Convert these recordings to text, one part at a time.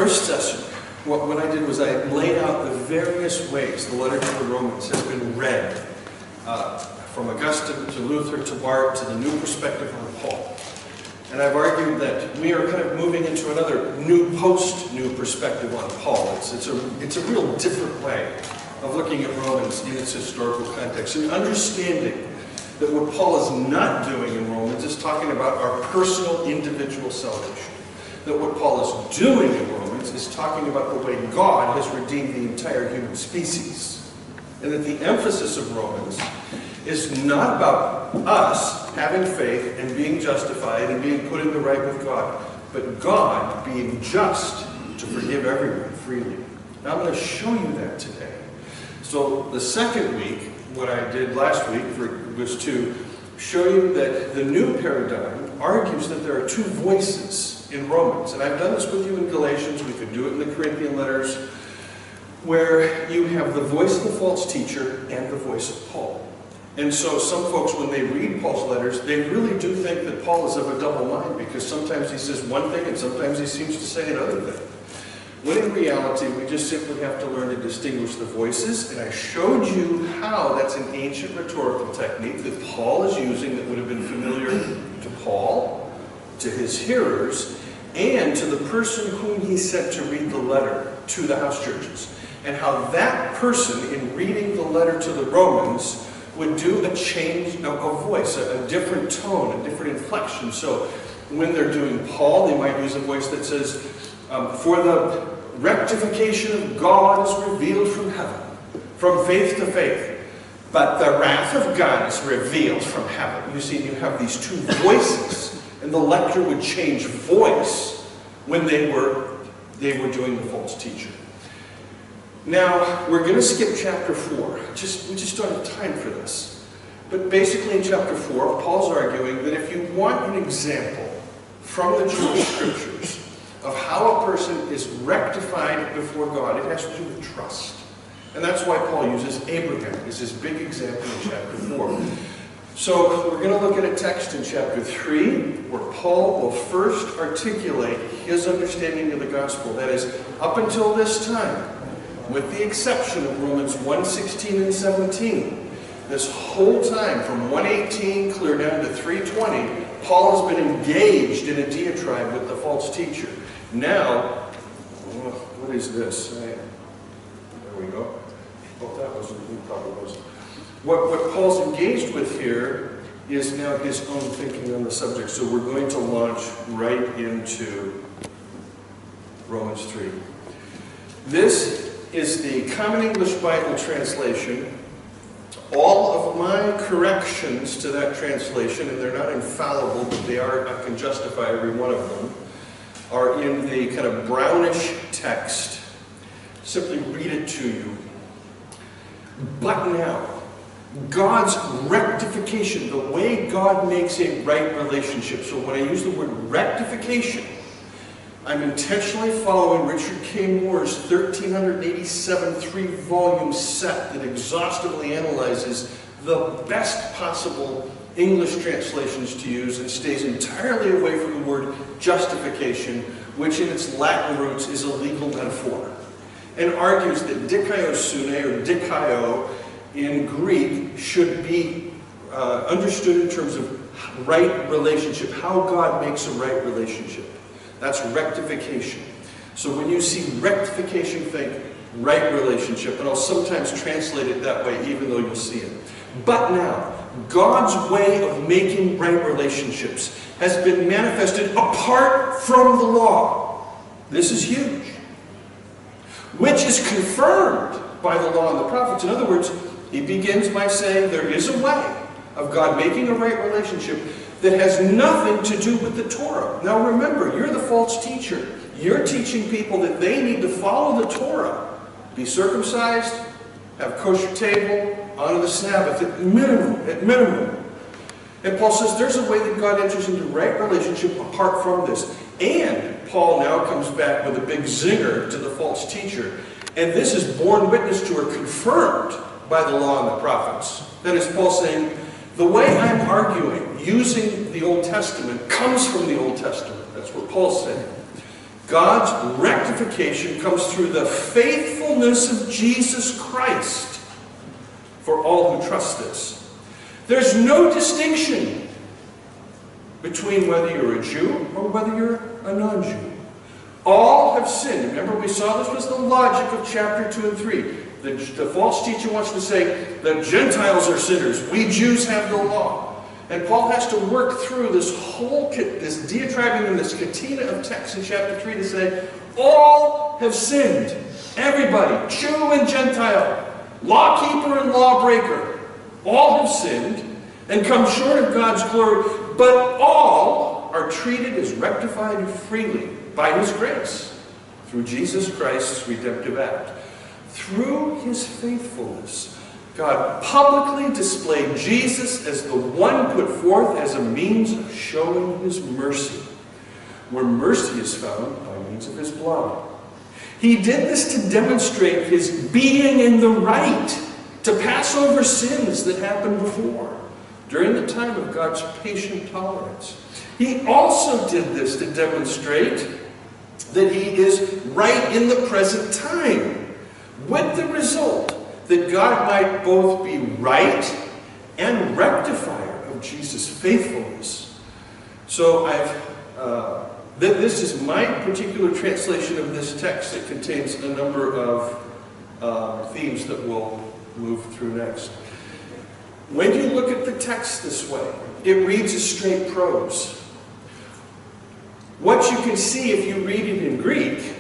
first session, what I did was I laid out the various ways the letter to the Romans has been read, from Augustine to Luther to Barth to the new perspective on Paul. And I've argued that we are kind of moving into another new post-new perspective on Paul. It's a real different way of looking at Romans in its historical context and understanding that what Paul is not doing in Romans is talking about our personal individual salvation. That what Paul is doing in Romans is talking about the way God has redeemed the entire human species. And that the emphasis of Romans is not about us having faith and being justified and being put in the right with God, but God being just to forgive everyone freely. Now I'm going to show you that today. So the second week, what I did last week was to show you that the new paradigm argues that there are two voices in Romans. And I've done this with you in Galatians, we could do it in the Corinthian letters, where you have the voice of the false teacher and the voice of Paul. And so some folks, when they read Paul's letters, they really do think that Paul is of a double mind, because sometimes he says one thing and sometimes he seems to say another thing. When in reality, we just simply have to learn to distinguish the voices, and I showed you how that's an ancient rhetorical technique that Paul is using that would have been familiar to Paul, to his hearers, and to the person whom he sent to read the letter to the house churches. And how that person, in reading the letter to the Romans, would do a change of voice, a different tone, a different inflection. So when they're doing Paul, they might use a voice that says, for the rectification of God is revealed from heaven, from faith to faith. But the wrath of God is revealed from heaven. You see, you have these two voices, and the lector would change voice when they were doing the false teacher. Now, we're going to skip chapter 4. We just don't have time for this. But basically in chapter 4, Paul's arguing that if you want an example from the Jewish scriptures of how a person is rectified before God, it has to do with trust. And that's why Paul uses Abraham as his big example in chapter 4. So we're going to look at a text in chapter 3 where Paul will first articulate his understanding of the gospel. That is, up until this time, with the exception of Romans 1:16 and 17, this whole time from 1:18 clear down to 3:20, Paul has been engaged in a diatribe with the false teacher. Now, what is this? There we go. Oh, that wasn't, it probably wasn't. What Paul's engaged with here is now his own thinking on the subject. So we're going to launch right into Romans 3. This is the Common English Bible translation. All of my corrections to that translation, and they're not infallible, but I can justify every one of them, are in the kind of brownish text. Simply read it to you. But now, God's rectification, the way God makes a right relationship. So when I use the word rectification, I'm intentionally following Richard K. Moore's 1387 3-volume set that exhaustively analyzes the best possible English translations to use and stays entirely away from the word justification, which in its Latin roots is a legal metaphor, and argues that dikaiosune or dikaio in Greek should be understood in terms of right relationship, how God makes a right relationship. That's rectification. So when you see rectification, think right relationship, and I'll sometimes translate it that way even though you'll see it. But now, God's way of making right relationships has been manifested apart from the law. This is huge. Which is confirmed by the law and the prophets. In other words, he begins by saying there is a way of God making a right relationship that has nothing to do with the Torah. Now remember, you're the false teacher. You're teaching people that they need to follow the Torah. Be circumcised, have kosher table, honor the Sabbath at minimum. And Paul says there's a way that God enters into right relationship apart from this. And Paul now comes back with a big zinger to the false teacher. And this is borne witness to or confirmed by the law and the prophets. That is Paul saying, the way I'm arguing using the Old Testament comes from the Old Testament. That's what Paul's saying. God's rectification comes through the faithfulness of Jesus Christ for all who trust this. There's no distinction between whether you're a Jew or whether you're a non-Jew. All have sinned. Remember, we saw this was the logic of chapter 2 and 3. The false teacher wants to say the Gentiles are sinners. We Jews have no law. And Paul has to work through this whole, this diatribing and this catena of texts in chapter 3 to say, all have sinned. Everybody, Jew and Gentile, lawkeeper and lawbreaker, all have sinned and come short of God's glory, but all are treated as rectified freely by His grace through Jesus Christ's redemptive act. Through His faithfulness, God publicly displayed Jesus as the one put forth as a means of showing His mercy, where mercy is found by means of His blood. He did this to demonstrate His being in the right to pass over sins that happened before, during the time of God's patient tolerance. He also did this to demonstrate that He is right in the present time, with the result that God might both be right and rectifier of Jesus' faithfulness. So this is my particular translation of this text. It contains a number of themes that we'll move through next. When you look at the text this way, it reads as straight prose. What you can see if you read it in Greek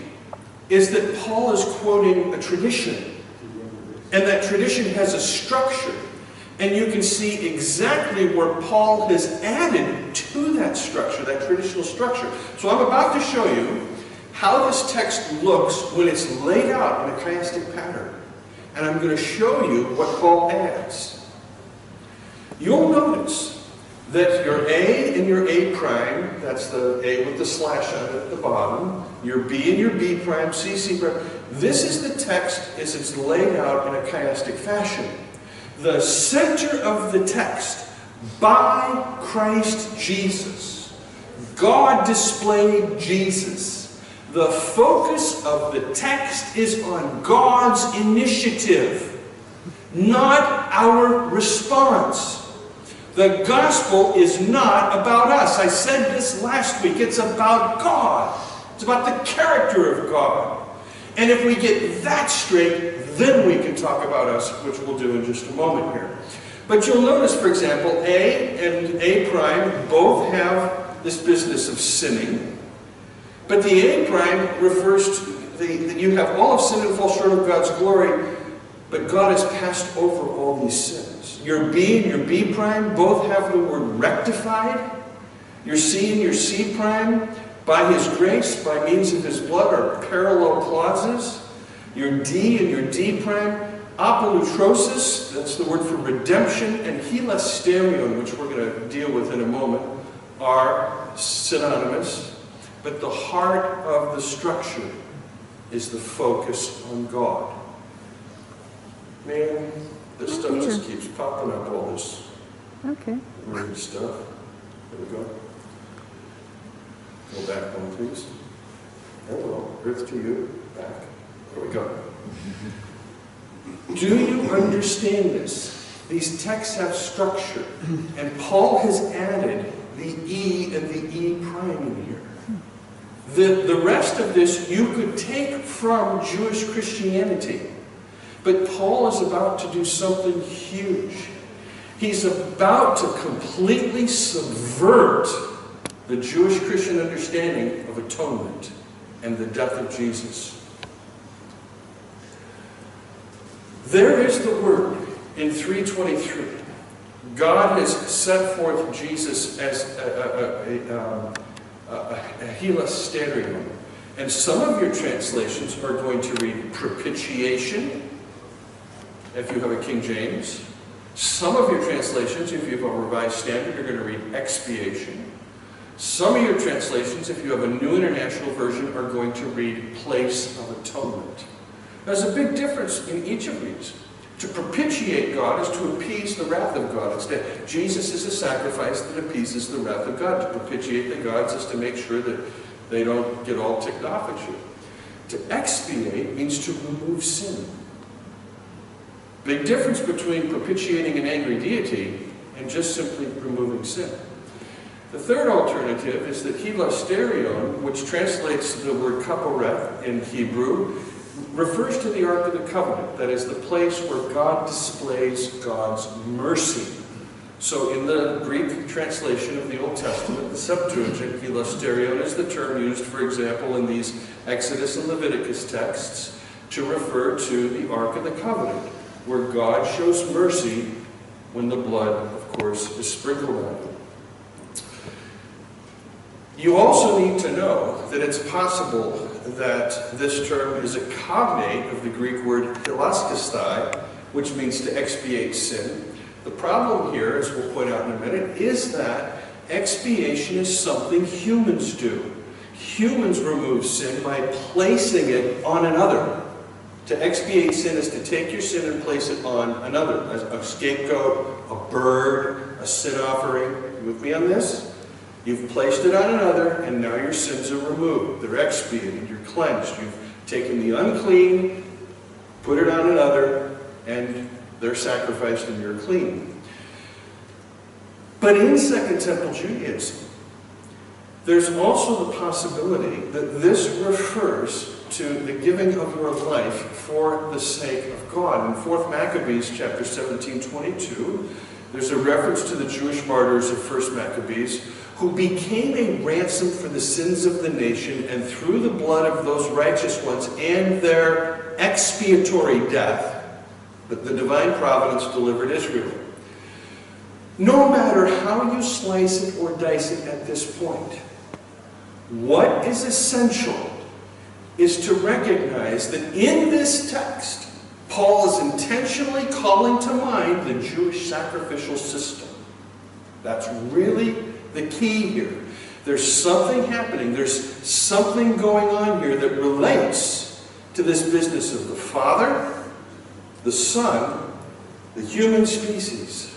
is that Paul is quoting a tradition. And that tradition has a structure. And you can see exactly where Paul has added to that structure, that traditional structure. So I'm about to show you how this text looks when it's laid out in a chiastic pattern. And I'm going to show you what Paul adds. You'll notice that your A and your A prime, that's the A with the slash on it at the bottom, your B and your B prime, C, C prime, this is the text as it's laid out in a chiastic fashion. The center of the text, by Christ Jesus. God displayed Jesus. The focus of the text is on God's initiative, not our response. The gospel is not about us. I said this last week. It's about God. It's about the character of God. And if we get that straight, then we can talk about us, which we'll do in just a moment here. But you'll notice, for example, A and A prime both have this business of sinning. But the A prime refers to that you have all of sin and fall short of God's glory, but God has passed over all these sins. Your B and your B prime both have the word rectified. Your C and your C prime, by His grace, by means of His blood, are parallel clauses. Your D and your D prime, apolutrosis, that's the word for redemption, and hilasterion, which we're going to deal with in a moment, are synonymous. But the heart of the structure is the focus on God. Man, this stuff just keeps popping up, all this weird stuff. There we go. Go back one, please. Hello, Earth to you. Back. There we go. Do you understand this? These texts have structure, and Paul has added the E and the E prime in here. The rest of this you could take from Jewish Christianity. But Paul is about to do something huge. He's about to completely subvert the Jewish Christian understanding of atonement and the death of Jesus. There is the word in 3:23. God has set forth Jesus as a hilasterion. And some of your translations are going to read propitiation, if you have a King James. Some of your translations, if you have a Revised Standard, are going to read expiation. Some of your translations, if you have a New International Version, are going to read place of atonement. There's a big difference in each of these. To propitiate God is to appease the wrath of God instead. Jesus is a sacrifice that appeases the wrath of God. To propitiate the gods is to make sure that They don't get all ticked off at you. To expiate means to remove sin. Big difference between propitiating an angry deity and just simply removing sin. The third alternative is that hilasterion, which translates the word kaporeth in Hebrew, refers to the Ark of the Covenant. That is the place where God displays God's mercy. So in the Greek translation of the Old Testament, the Septuagint, hilasterion is the term used, for example, in these Exodus and Leviticus texts to refer to the Ark of the Covenant, where God shows mercy when the blood, of course, is sprinkled on it. You also need to know that it's possible that this term is a cognate of the Greek word hilaskestai, which means to expiate sin. The problem here, as we'll point out in a minute, is that expiation is something humans do. Humans remove sin by placing it on another. To expiate sin is to take your sin and place it on another. A scapegoat, a bird, a sin offering. You with me on this? You've placed it on another, and now your sins are removed. They're expiated. You're cleansed. You've taken the unclean, put it on another, and they're sacrificed and you're clean. But in Second Temple Judaism, there's also the possibility that this refers to the giving of your life for the sake of God. In 4 Maccabees chapter 17:22, there's a reference to the Jewish martyrs of 1 Maccabees who became a ransom for the sins of the nation, and through the blood of those righteous ones and their expiatory death, that the divine providence delivered Israel. No matter how you slice it or dice it at this point, what is essential is to recognize that in this text, Paul is intentionally calling to mind the Jewish sacrificial system. That's really the key here. There's something happening. There's something going on here that relates to this business of the Father, the Son, the human species.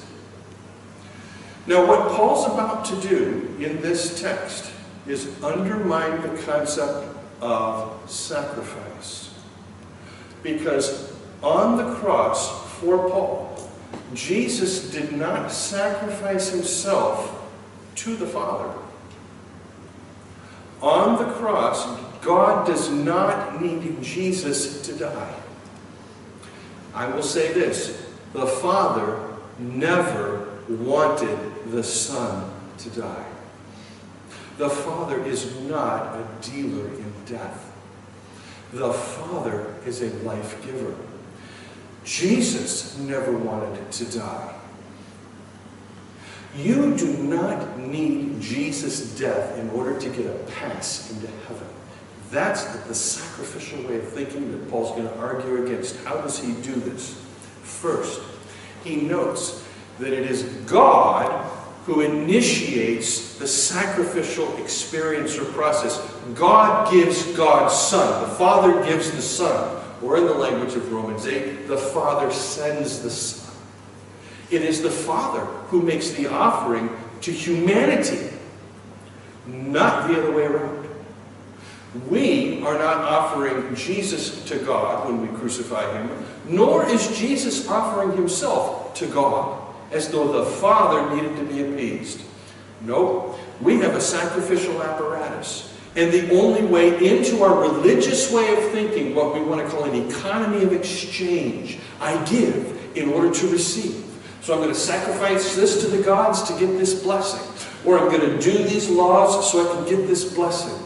Now, what Paul's about to do in this text is undermine the concept of sacrifice. Because on the cross, for Paul, Jesus did not sacrifice himself to the Father. On the cross, God does not need Jesus to die. I will say this: the Father never wanted the Son to die. The Father is not a dealer in death. The Father is a life giver. Jesus never wanted to die. You do not need Jesus' death in order to get a pass into heaven. That's the sacrificial way of thinking that Paul's going to argue against. How does he do this? First, he notes that it is God who initiates the sacrificial experience or process. God gives God's Son. The Father gives the Son. Or in the language of Romans 8, the Father sends the Son. It is the Father who makes the offering to humanity, not the other way around. We are not offering Jesus to God when we crucify him, nor is Jesus offering himself to God, as though the Father needed to be appeased. Nope. We have a sacrificial apparatus. And the only way into our religious way of thinking, what we want to call an economy of exchange, I give in order to receive. So I'm going to sacrifice this to the gods to get this blessing. Or I'm going to do these laws so I can get this blessing.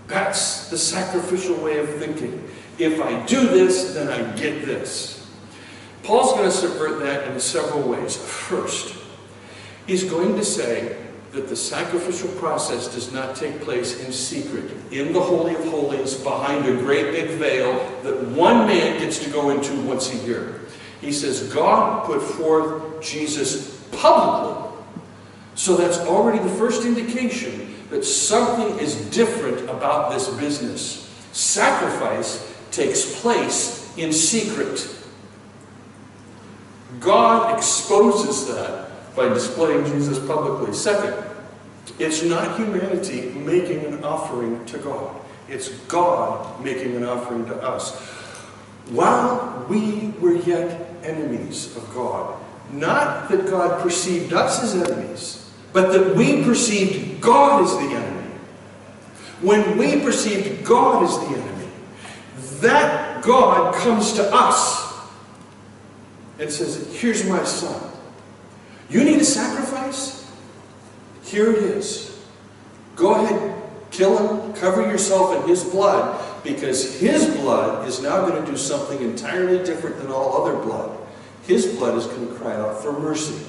That's the sacrificial way of thinking. If I do this, then I get this. Paul's going to subvert that in several ways. First, he's going to say that the sacrificial process does not take place in secret, in the Holy of Holies, behind a great big veil that one man gets to go into once a year. He says God put forth Jesus publicly. So that's already the first indication that something is different about this business. Sacrifice takes place in secret. God exposes that by displaying Jesus publicly. Second, It's not humanity making an offering to God. It's God making an offering to us. While we were yet enemies of God, not that God perceived us as enemies, but that we perceived God as the enemy. When we perceived God as the enemy, that God comes to us and says, here's my son. You need a sacrifice? Here it is. Go ahead, kill him, cover yourself in his blood, because his blood is now going to do something entirely different than all other blood. His blood is going to cry out for mercy.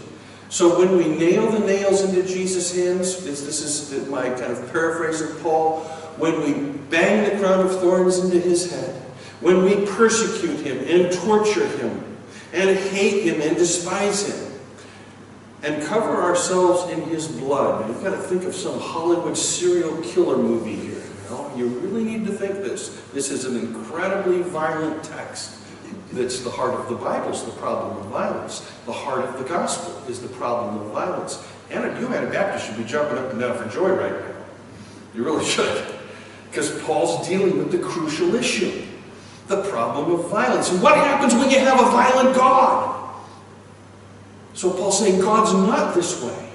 So when we nail the nails into Jesus' hands, this is my kind of paraphrase of Paul, when we bang the crown of thorns into his head, when we persecute him and torture him and hate him and despise him, and cover ourselves in his blood. You've got to think of some Hollywood serial killer movie here. You really need to think this. This is an incredibly violent text. That's the heart of the Bible, is the problem of violence. The heart of the gospel is the problem of violence. And you Anabaptists should be jumping up and down for joy right now. You really should. Because Paul's dealing with the crucial issue. The problem of violence. And what happens when you have a violent God? So Paul's saying God's not this way.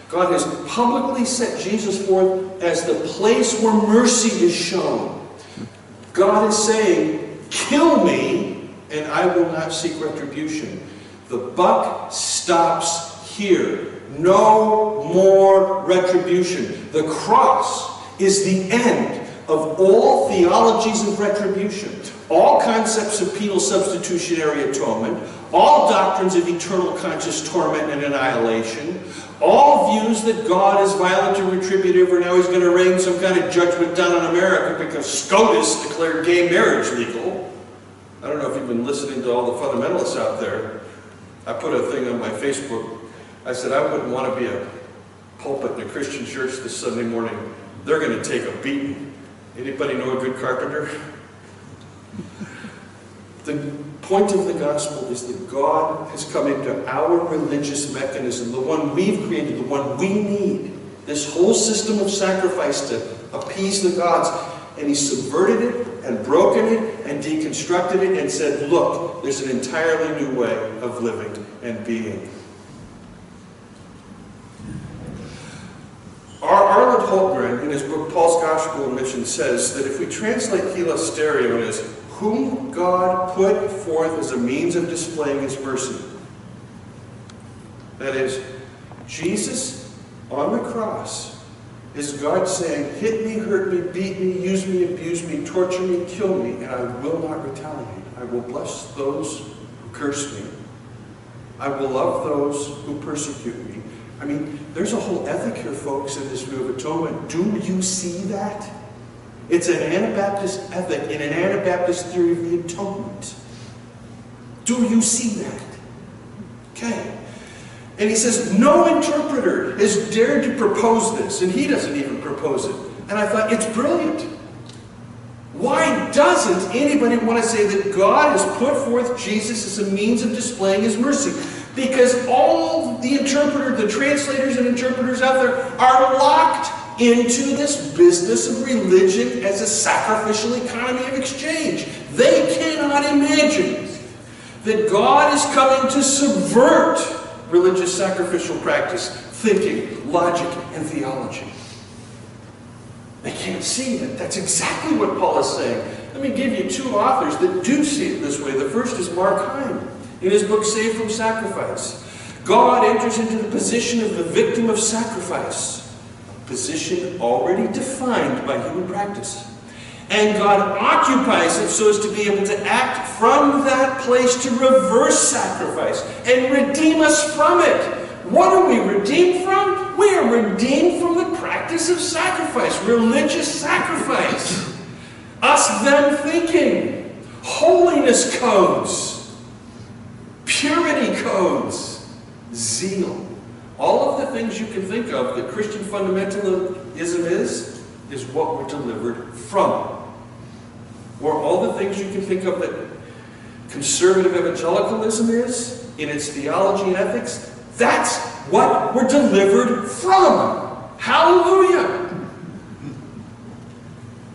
God has publicly set Jesus forth as the place where mercy is shown. God is saying, kill me and I will not seek retribution. The buck stops here. No more retribution. The cross is the end of all theologies of retribution, all concepts of penal substitutionary atonement, all doctrines of eternal conscious torment and annihilation, all views that God is violent and retributive, or now he's going to rain some kind of judgment down on America because SCOTUS declared gay marriage legal. I don't know if you've been listening to all the fundamentalists out there. I put a thing on my Facebook. I said I wouldn't want to be a pulpit in a Christian church this Sunday morning. They're going to take a beating. Anybody know a good carpenter? The point of the gospel is that God has come into our religious mechanism, the one we've created, the one we need, this whole system of sacrifice to appease the gods, and He subverted it and broken it and deconstructed it and said, look, there's an entirely new way of living and being. Arnold Holtgren, in his book Paul's Gospel and Mission, says that if we translate hilasterion as whom God put forth as a means of displaying His mercy, that is, Jesus on the cross is God saying, hit me, hurt me, beat me, use me, abuse me, torture me, kill me, and I will not retaliate. I will bless those who curse me. I will love those who persecute me. I mean, there's a whole ethic here, folks, in this view of atonement. Do you see that? It's an Anabaptist ethic in an Anabaptist theory of the atonement. Do you see that? Okay. And he says, no interpreter has dared to propose this, and he doesn't even propose it. And I thought, it's brilliant. Why doesn't anybody want to say that God has put forth Jesus as a means of displaying His mercy? Because all the interpreters, the translators and interpreters out there are locked into this business of religion as a sacrificial economy of exchange. They cannot imagine that God is coming to subvert religious sacrificial practice, thinking, logic, and theology. They can't see that. That's exactly what Paul is saying. Let me give you two authors that do see it this way. The first is Mark Heim. In his book, Saved from Sacrifice, God enters into the position of the victim of sacrifice, a position already defined by human practice. And God occupies it so as to be able to act from that place to reverse sacrifice and redeem us from it. What are we redeemed from? We are redeemed from the practice of sacrifice, religious sacrifice. Us-them thinking, holiness codes, purity codes, zeal. All of the things you can think of that Christian fundamentalism is what we're delivered from. Or all the things you can think of that conservative evangelicalism is, in its theology and ethics, that's what we're delivered from. Hallelujah!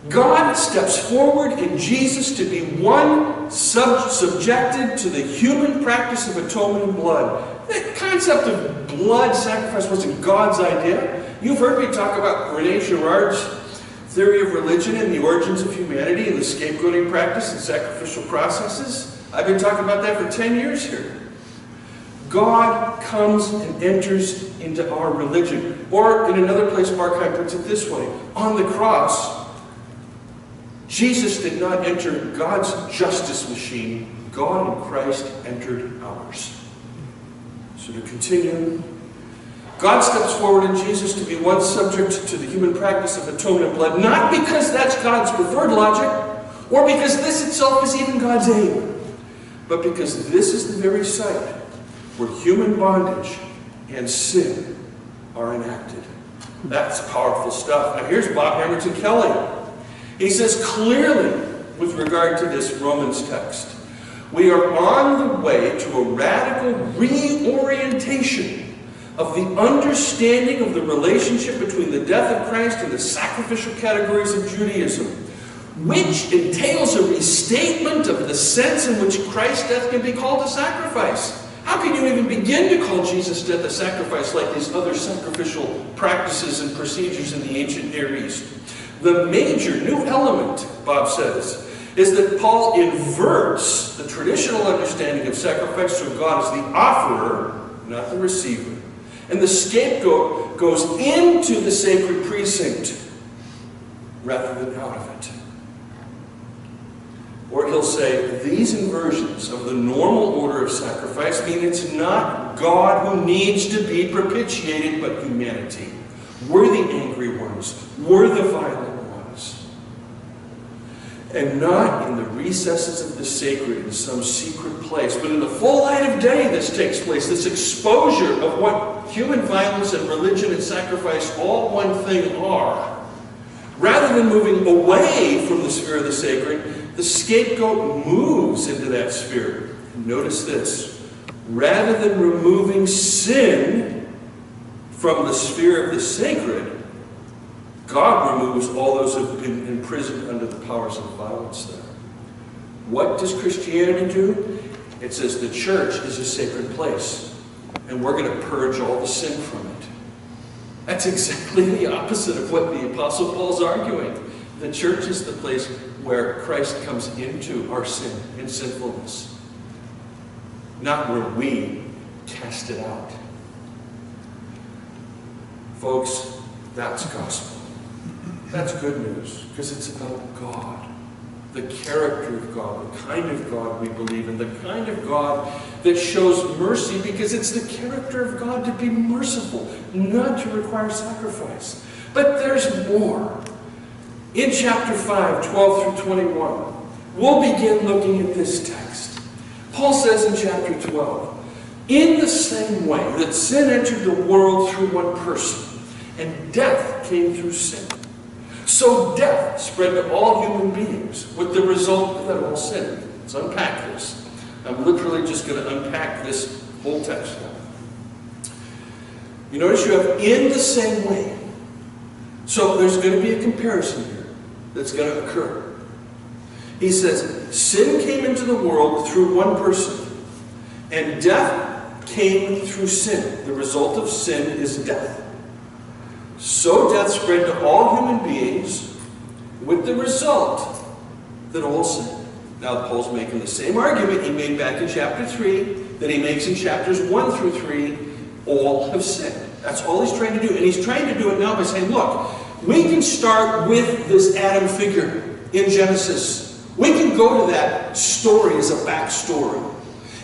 God steps forward in Jesus to be one subjected to the human practice of atonement and blood. The concept of blood sacrifice wasn't God's idea. You've heard me talk about René Girard's theory of religion and the origins of humanity and the scapegoating practice and sacrificial processes. I've been talking about that for 10 years here. God comes and enters into our religion. Or in another place, Markheim puts it this way. On the cross, Jesus did not enter God's justice machine. God in Christ entered ours. So to continue, God steps forward in Jesus to be one subject to the human practice of atonement and blood, not because that's God's preferred logic, or because this itself is even God's aim, but because this is the very site where human bondage and sin are enacted. That's powerful stuff. Now here's Bob Hamilton Kelly. He says clearly, with regard to this Romans text, we are on the way to a radical reorientation of the understanding of the relationship between the death of Christ and the sacrificial categories of Judaism, which entails a restatement of the sense in which Christ's death can be called a sacrifice. How can you even begin to call Jesus' death a sacrifice like these other sacrificial practices and procedures in the ancient Near East? The major new element, Bob says, is that Paul inverts the traditional understanding of sacrifice, so God is the offerer, not the receiver. And the scapegoat goes into the sacred precinct rather than out of it. Or he'll say, these inversions of the normal order of sacrifice mean it's not God who needs to be propitiated, but humanity. We're the angry ones. We're the violent ones. And not in the recesses of the sacred in some secret place, but in the full light of day this takes place, this exposure of what human violence and religion and sacrifice all one thing are. Rather than moving away from the sphere of the sacred, the scapegoat moves into that sphere. Notice this. Rather than removing sin from the sphere of the sacred, God removes all those who have been imprisoned under the powers of violence there. What does Christianity do? It says the church is a sacred place, and we're going to purge all the sin from it. That's exactly the opposite of what the Apostle Paul's arguing. The church is the place where Christ comes into our sin and sinfulness, not where we cast it out. Folks, that's gospel. That's good news, because it's about God, the character of God, the kind of God we believe in, the kind of God that shows mercy, because it's the character of God to be merciful, not to require sacrifice. But there's more. In chapter 5, 12 through 21, we'll begin looking at this text. Paul says in chapter 12, in the same way that sin entered the world through one person, and death came through sin, so death spread to all human beings, with the result that all sin. Let's unpack this. I'm literally just going to unpack this whole text now. You notice you have in the same way. So there's going to be a comparison here that's going to occur. He says, sin came into the world through one person, and death came through sin. The result of sin is death. So death spread to all human beings, with the result that all sin. Now Paul's making the same argument he made back in chapter 3 that he makes in chapters 1 through 3. All have sinned. That's all he's trying to do. And he's trying to do it now by saying, look, we can start with this Adam figure in Genesis. We can go to that story as a backstory.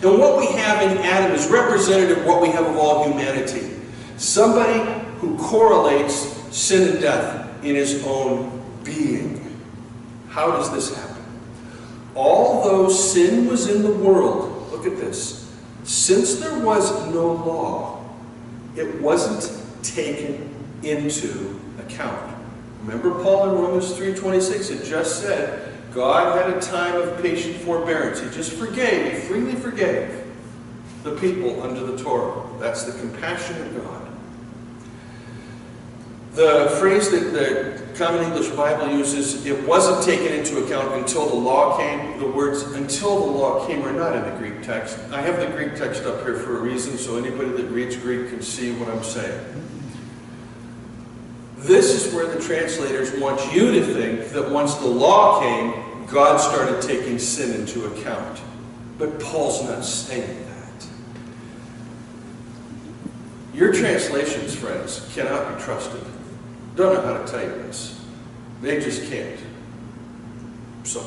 And what we have in Adam is representative of what we have of all humanity. Somebody who correlates sin and death in his own being. How does this happen? Although sin was in the world, look at this, since there was no law, it wasn't taken into account. Remember Paul in Romans 3:26, it just said, God had a time of patient forbearance. He just forgave, he freely forgave the people under the Torah. That's the compassion of God. The phrase that the Common English Bible uses, it wasn't taken into account until the law came. The words "until the law came" are not in the Greek text. I have the Greek text up here for a reason, so anybody that reads Greek can see what I'm saying. This is where the translators want you to think that once the law came, God started taking sin into account. But Paul's not saying that. Your translations, friends, cannot be trusted. Don't know how to tell you this. They just can't. So,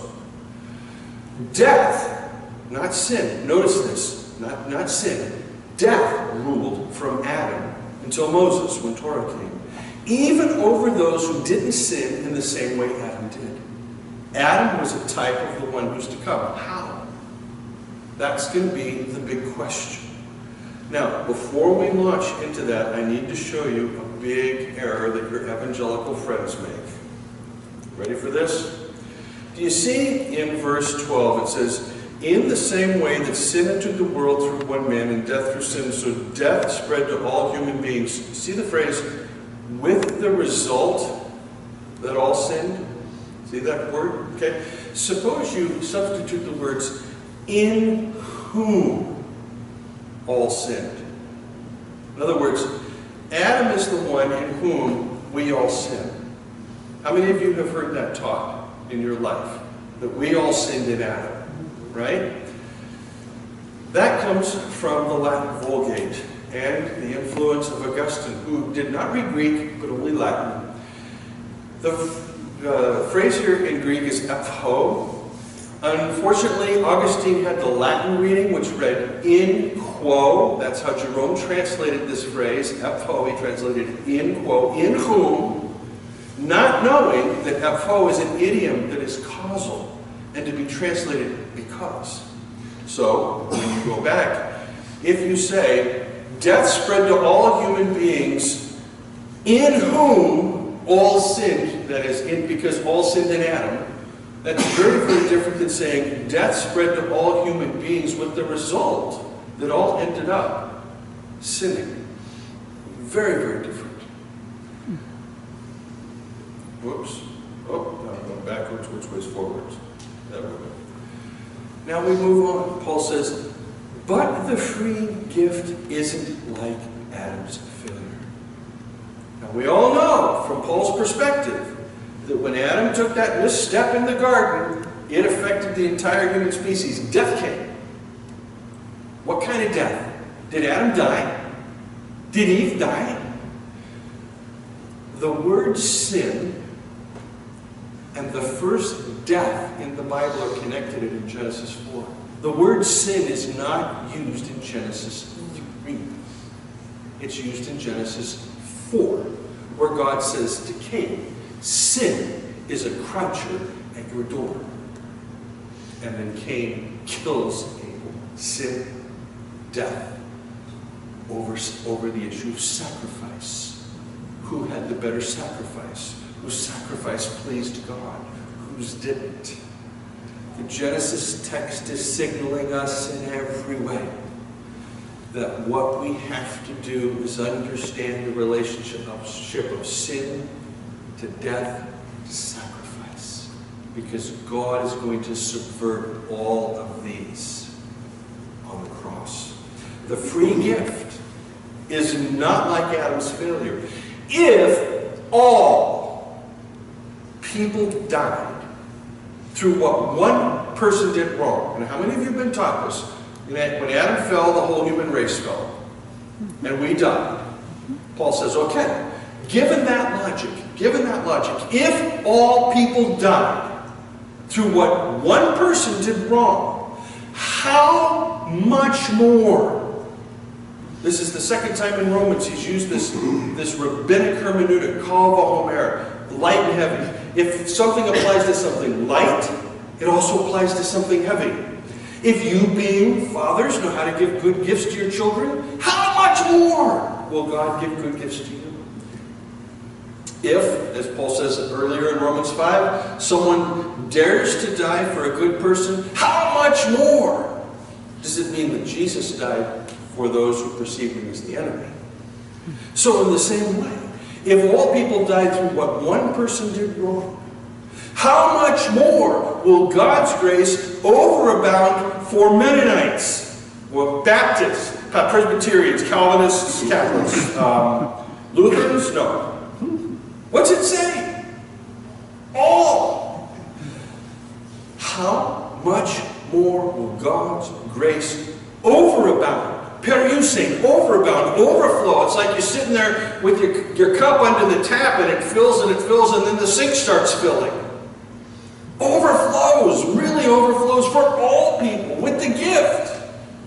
death, not sin. Notice this. Not sin. Death ruled from Adam until Moses, when Torah came. Even over those who didn't sin in the same way Adam did. Adam was a type of the one who's to come. How? That's going to be the big question. Now, before we launch into that, I need to show you a big error that your evangelical friends make. Ready for this? Do you see in verse 12, it says, "In the same way that sin entered the world through one man, and death through sin, so death spread to all human beings." See the phrase, "with the result that all sinned"? See that word? Okay. Suppose you substitute the words, "in whom all sinned." In other words, Adam is the one in whom we all sin. How many of you have heard that taught in your life? That we all sinned in Adam, right? That comes from the Latin Vulgate and the influence of Augustine, who did not read Greek, but only Latin. The phrase here in Greek is "epho." Unfortunately, Augustine had the Latin reading, which read "in quo." That's how Jerome translated this phrase. "Epho," he translated "in quo," in whom, not knowing that "epho" is an idiom that is causal and to be translated "because." So, when you go back, if you say, "Death spread to all human beings, in whom all sinned," that is, because all sinned in Adam, that's very, very different than saying, "Death spread to all human beings," with the result that all ended up sinning. Very, very different. Whoops. Oh, now I'm going backwards. Which way's forwards? That way. Now we move on. Paul says, "But the free gift isn't like Adam's failure." Now we all know, from Paul's perspective, that when Adam took that misstep in the garden, it affected the entire human species. Death came. What kind of death? Did Adam die? Did Eve die? The word sin and the first death in the Bible are connected in Genesis 4. The word sin is not used in Genesis 3. It's used in Genesis 4, where God says to Cain, "Sin is a croucher at your door." And then Cain kills Abel. Sin, death, over the issue of sacrifice. Who had the better sacrifice? Whose sacrifice pleased God? Whose didn't? The Genesis text is signaling us in every way that what we have to do is understand the relationship of sin to death to sacrifice. Because God is going to subvert all of these on the cross. The free gift is not like Adam's failure. If all people died through what one person did wrong, and how many of you have been taught this? When Adam fell, the whole human race fell. And we died. Paul says, okay, given that logic, if all people died through what one person did wrong, how much more? This is the second time in Romans he's used this rabbinic hermeneutic, kal v'homer, light and heavy. If something applies to something light, it also applies to something heavy. If you, being fathers, know how to give good gifts to your children, how much more will God give good gifts to you? If, as Paul says earlier in Romans 5, someone dares to die for a good person, how much more does it mean that Jesus died for those who perceive him as the enemy? So in the same way, if all people died through what one person did wrong, how much more will God's grace overabound for Mennonites, well, Baptists, Presbyterians, Calvinists, Catholics, Lutherans? No. What's it say? All. How much more will God's grace overabound? Perusing, overabound, overflow. It's like you're sitting there with your cup under the tap and it fills and then the sink starts filling. Overflows, really overflows for all people with the gift.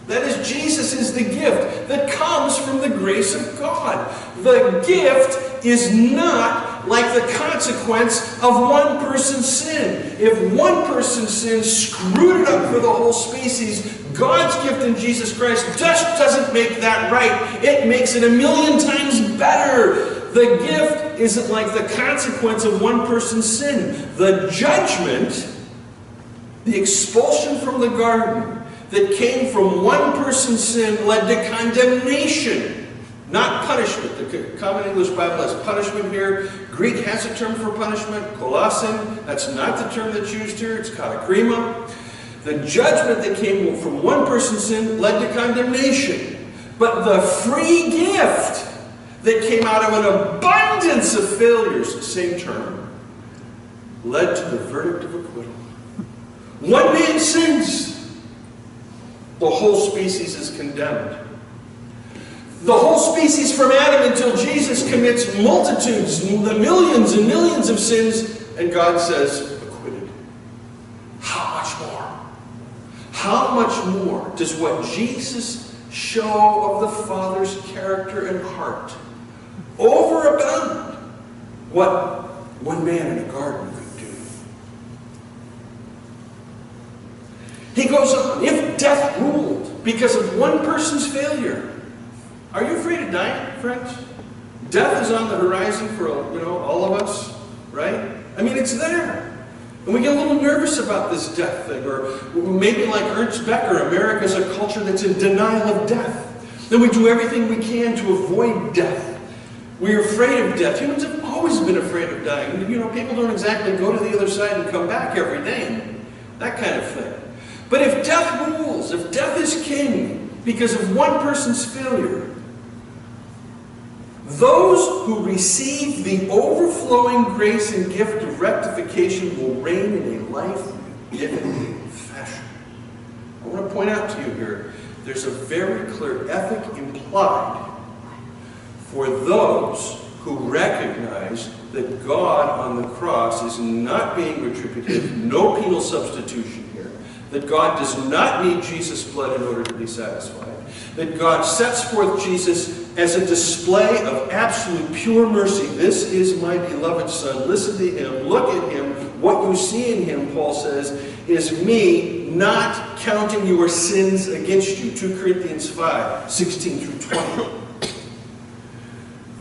That is, Jesus is the gift that comes from the grace of God. The gift is not like the consequence of one person's sin. If one person's sin screwed it up for the whole species, God's gift in Jesus Christ just doesn't make that right. It makes it 1,000,000 times better. The gift isn't like the consequence of one person's sin. The judgment, the expulsion from the garden that came from one person's sin led to condemnation, not punishment. The Common English Bible has punishment here. Greek has a term for punishment, kolasin. That's not the term that's used here. It's katakrima. The judgment that came from one person's sin led to condemnation. But the free gift that came out of an abundance of failures, same term, led to the verdict of acquittal. One man sins, the whole species is condemned. The whole species from Adam until Jesus commits multitudes, the millions and millions of sins, and God says, acquitted. How much more? How much more does what Jesus show of the Father's character and heart overabound what one man in a garden could do? He goes on, if death ruled because of one person's failure, are you afraid of dying, friends? Death is on the horizon for all of us, right? I mean, it's there. And we get a little nervous about this death thing, or maybe like Ernst Becker, America's a culture that's in denial of death. Then we do everything we can to avoid death. We're afraid of death. Humans have always been afraid of dying. People don't exactly go to the other side and come back every day. That kind of thing. But if death rules, if death is king because of one person's failure, those who receive the overflowing grace and gift of rectification will reign in a life-giving fashion. I want to point out to you here, there's a very clear ethic implied for those who recognize that God on the cross is not being retributive, no penal substitution here, that God does not need Jesus' blood in order to be satisfied, that God sets forth Jesus as a display of absolute pure mercy. This is my beloved Son. Listen to him. Look at him. What you see in him, Paul says, is me not counting your sins against you. 2 Corinthians 5, 16 through 20.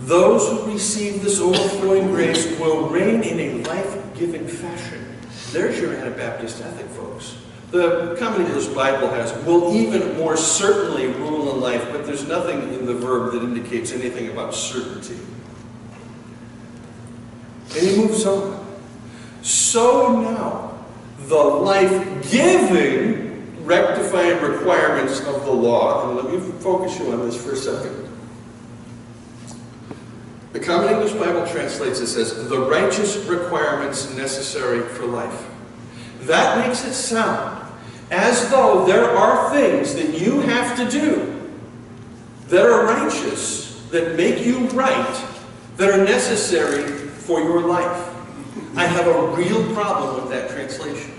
Those who receive this overflowing grace will reign in a life-giving fashion. There's your Anabaptist ethic, folks. The Common English Bible has, will even more certainly rule in life, but there's nothing in the verb that indicates anything about certainty. And he moves on. So now, the life-giving, rectifying requirements of the law, and let me focus you on this for a second. The Common English Bible translates this as the righteous requirements necessary for life. That makes it sound as though there are things that you have to do that are righteous, that make you right, that are necessary for your life. I have a real problem with that translation,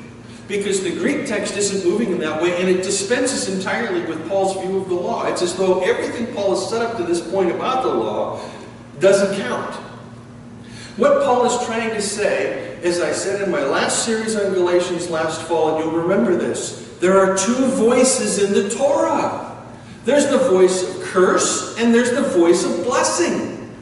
because the Greek text isn't moving in that way, and it dispenses entirely with Paul's view of the law. It's as though everything Paul has set up to this point about the law doesn't count. What Paul is trying to say, as I said in my last series on Galatians last fall, and you'll remember this, there are two voices in the Torah. There's the voice of curse, and there's the voice of blessing.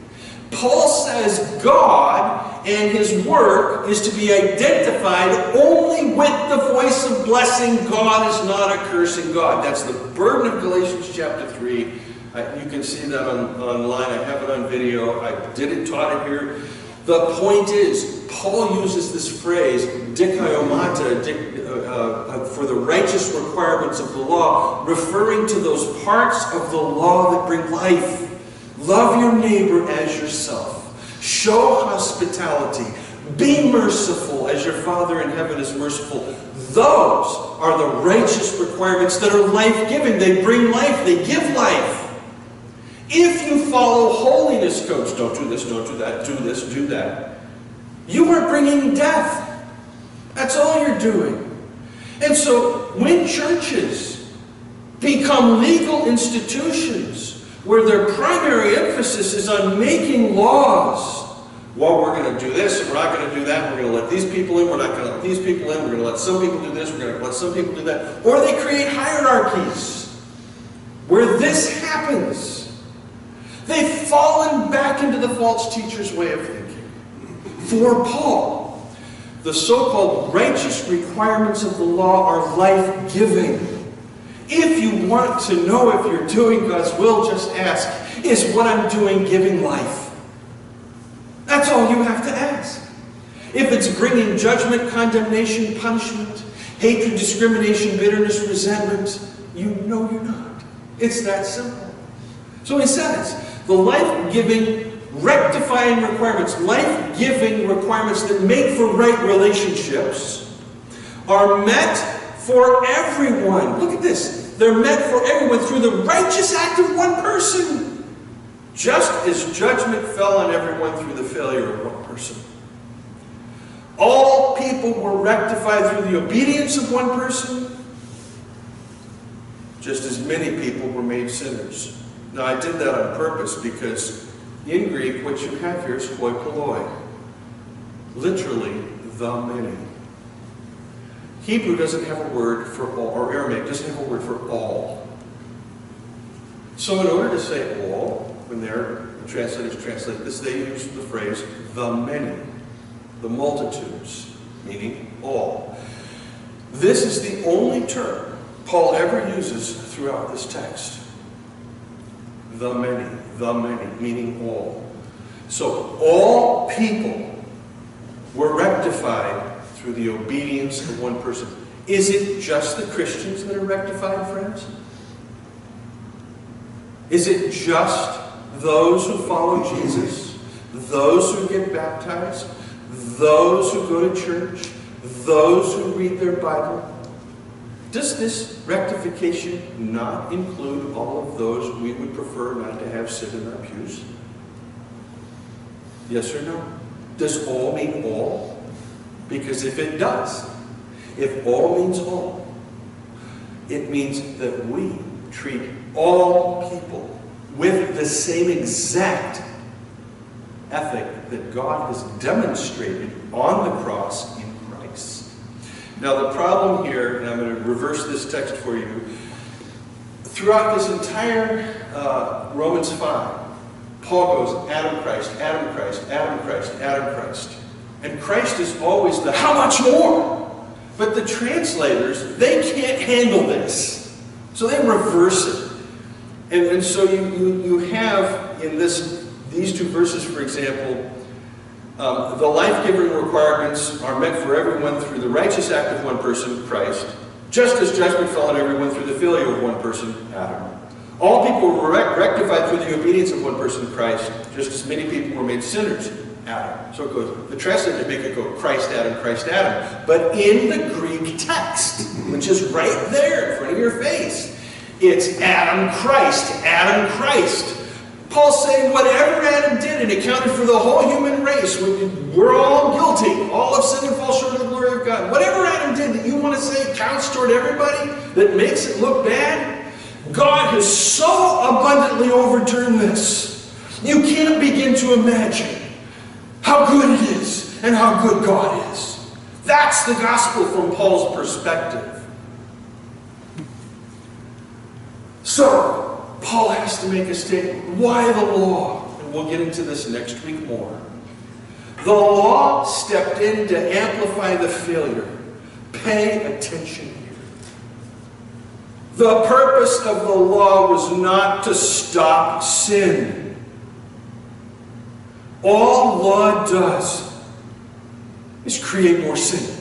Paul says God and his work is to be identified only with the voice of blessing. God is not a cursing God. That's the burden of Galatians chapter 3. You can see that online. I have it on video. I did it, taught it here. The point is, Paul uses this phrase, dikaiomata, for the righteous requirements of the law, referring to those parts of the law that bring life. Love your neighbor as yourself. Show hospitality. Be merciful as your Father in heaven is merciful. Those are the righteous requirements that are life-giving. They bring life. They give life. If you follow holiness codes, don't do this, don't do that, do this, do that, you are bringing death. That's all you're doing. And so when churches become legal institutions where their primary emphasis is on making laws, well, we're going to do this, and we're not going to do that, we're going to let these people in, we're not going to let these people in, we're going to let some people do this, we're going to let some people do that, or they create hierarchies where this happens. They've fallen back into the false teacher's way of thinking. For Paul, the so-called righteous requirements of the law are life-giving. If you want to know if you're doing God's will, just ask, is what I'm doing giving life? That's all you have to ask. If it's bringing judgment, condemnation, punishment, hatred, discrimination, bitterness, resentment, you know you're not. It's that simple. So he says, the life-giving, rectifying requirements, life-giving requirements that make for right relationships are met for everyone. Look at this. They're met for everyone through the righteous act of one person. Just as judgment fell on everyone through the failure of one person. All people were rectified through the obedience of one person, just as many people were made sinners. Now, I did that on purpose because in Greek, what you have here is hoi polloi. Literally, the many. Hebrew doesn't have a word for all, or Aramaic doesn't have a word for all. So in order to say all, when their translators translate this, they use the phrase, the many, the multitudes, meaning all. This is the only term Paul ever uses throughout this text. The many, meaning all. So all people were rectified through the obedience of one person. Is it just the Christians that are rectified, friends? Is it just those who follow Jesus? Those who get baptized? Those who go to church? Those who read their Bible? Does this rectification not include all of those we would prefer not to have sit in our pews? Yes or no? Does all mean all? Because if it does, if all means all, it means that we treat all people with the same exact ethic that God has demonstrated on the cross in Christ. Now the problem here, and I'm going to reverse this text for you, throughout this entire Romans 5, Paul goes, Adam, Christ, Adam, Christ, Adam, Christ, Adam, Christ. And Christ is always the how much more? But the translators, they can't handle this. So they reverse it. And so you have in these two verses, for example, the life-giving requirements are meant for everyone through the righteous act of one person, Christ, just as judgment fell on everyone through the failure of one person, Adam. All people were rectified through the obedience of one person, Christ, just as many people were made sinners, Adam. So it goes, the translators make it go Christ, Adam, Christ, Adam. But in the Greek text, which is right there in front of your face, it's Adam, Christ, Adam, Christ. Paul's saying whatever Adam did, and accounted for the whole human race. We're all guilty. All have sinned and fall short of the glory of God. Whatever Adam did that you want to say counts toward everybody, that makes it look bad, God has so abundantly overturned this. You can't begin to imagine how good it is and how good God is. That's the gospel from Paul's perspective. So, Paul has to make a statement. Why the law? And we'll get into this next week more. The law stepped in to amplify the failure. Pay attention here. The purpose of the law was not to stop sin. All law does is create more sin.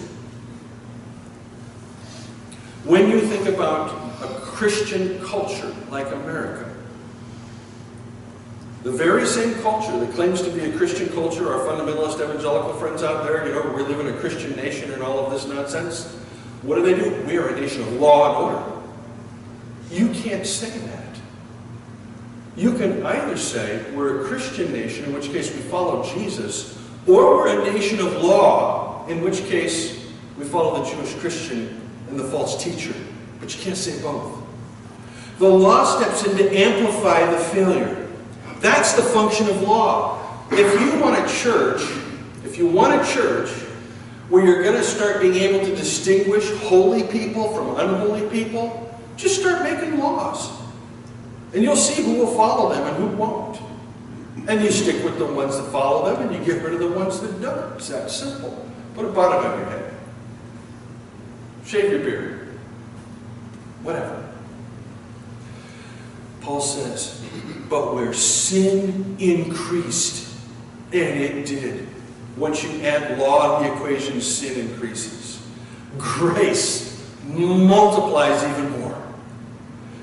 When you think about a Christian culture like America, the very same culture that claims to be a Christian culture, our fundamentalist evangelical friends out there, we live in a Christian nation and all of this nonsense, what do? We are a nation of law and order. You can't say that. You can either say we're a Christian nation, in which case we follow Jesus, or we're a nation of law, in which case we follow the Jewish Christian and the false teacher. But you can't say both. The law steps in to amplify the failure. That's the function of law. If you want a church where you're going to start being able to distinguish holy people from unholy people, just start making laws. And you'll see who will follow them and who won't. And you stick with the ones that follow them and you get rid of the ones that don't. It's that simple. Put a bonnet on your head. Shave your beard. Whatever. Paul says, but where sin increased, and it did. Once you add law to the equation, sin increases. Grace multiplies even more.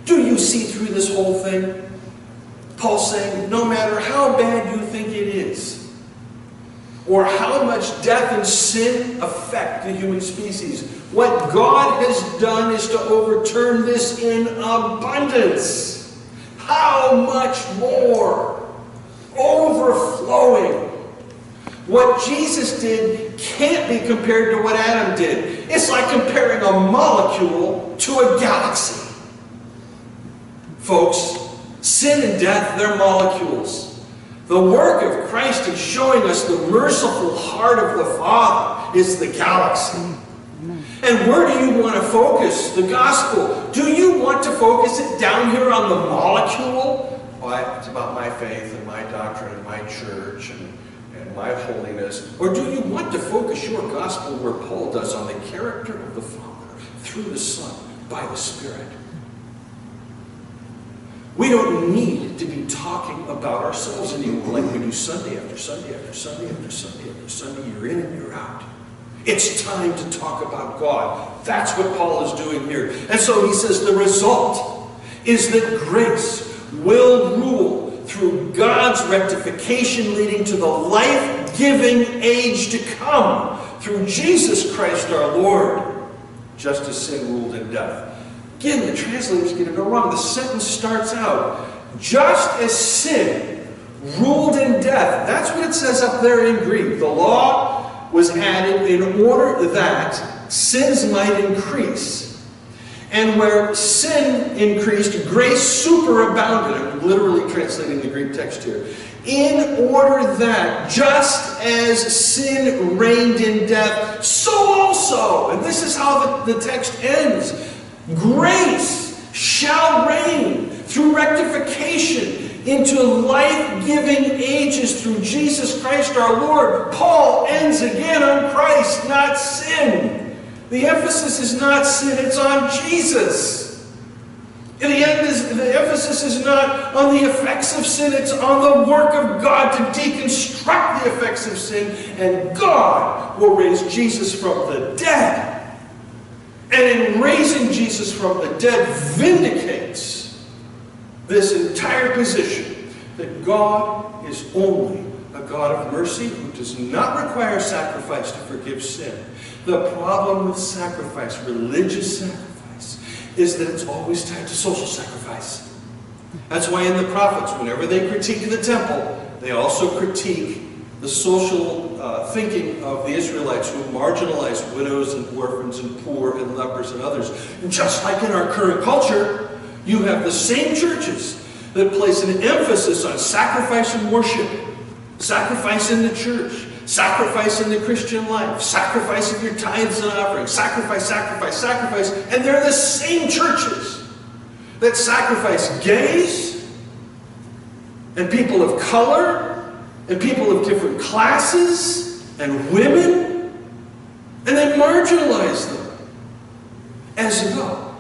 Do you see through this whole thing? Paul's saying, no matter how bad you think it is, or how much death and sin affect the human species, what God has done is to overturn this in abundance. How much more? Overflowing. What Jesus did can't be compared to what Adam did. It's like comparing a molecule to a galaxy. Folks, sin and death, they're molecules. The work of Christ in showing us the merciful heart of the Father is the galaxy. And where do you want to focus the gospel? Do you want to focus it down here on the molecule? Well, it's about my faith and my doctrine and my church and my holiness. Or do you want to focus your gospel where Paul does on the character of the Father through the Son by the Spirit? We don't need to be talking about ourselves anymore like we do Sunday after Sunday after Sunday after Sunday after Sunday, year in and year out. It's time to talk about God. That's what Paul is doing here. And so he says the result is that grace will rule through God's rectification, leading to the life-giving age to come through Jesus Christ our Lord, just as sin ruled in death. Again, the translators get it all wrong. The sentence starts out, just as sin ruled in death. That's what it says up there in Greek. The law was added in order that sins might increase. And where sin increased, grace superabounded. I'm literally translating the Greek text here. In order that, just as sin reigned in death, so also, and this is how the text ends, grace shall reign through rectification into life-giving ages through Jesus Christ our Lord. Paul ends again on Christ, not sin. The emphasis is not sin, it's on Jesus. In the end, the emphasis is not on the effects of sin, it's on the work of God to deconstruct the effects of sin, and God will raise Jesus from the dead. And in raising Jesus from the dead vindicates this entire position that God is only a God of mercy who does not require sacrifice to forgive sin. The problem with sacrifice, religious sacrifice, is that it's always tied to social sacrifice. That's why in the prophets, whenever they critique the temple, they also critique the social thinking of the Israelites who marginalized widows and orphans and poor and lepers and others. And just like in our current culture, you have the same churches that place an emphasis on sacrifice and worship, sacrifice in the church, sacrifice in the Christian life, sacrifice of your tithes and offerings, sacrifice, sacrifice, sacrifice. And they're the same churches that sacrifice gays and people of color and people of different classes and women, and they marginalize them as though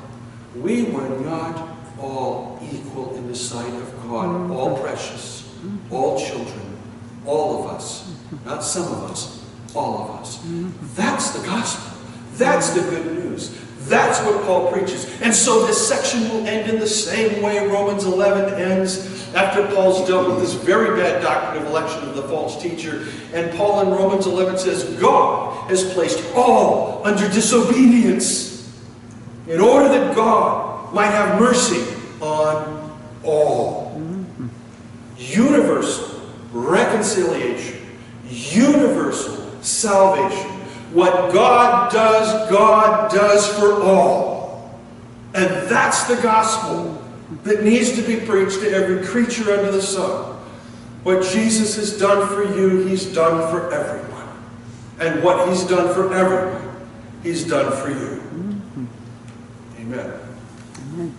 We were not all equal in the sight of God, all precious, all children, all of us, not some of us, all of us. That's the gospel. That's the good news. That's what Paul preaches. And so this section will end in the same way Romans 11 ends, after Paul's dealt with this very bad doctrine of election of the false teacher. And Paul in Romans 11 says, God has placed all under disobedience in order that God might have mercy on all. Universal reconciliation, universal salvation. What God does for all. And that's the gospel that needs to be preached to every creature under the sun. What Jesus has done for you, He's done for everyone. And what He's done for everyone, He's done for you. Amen. Amen.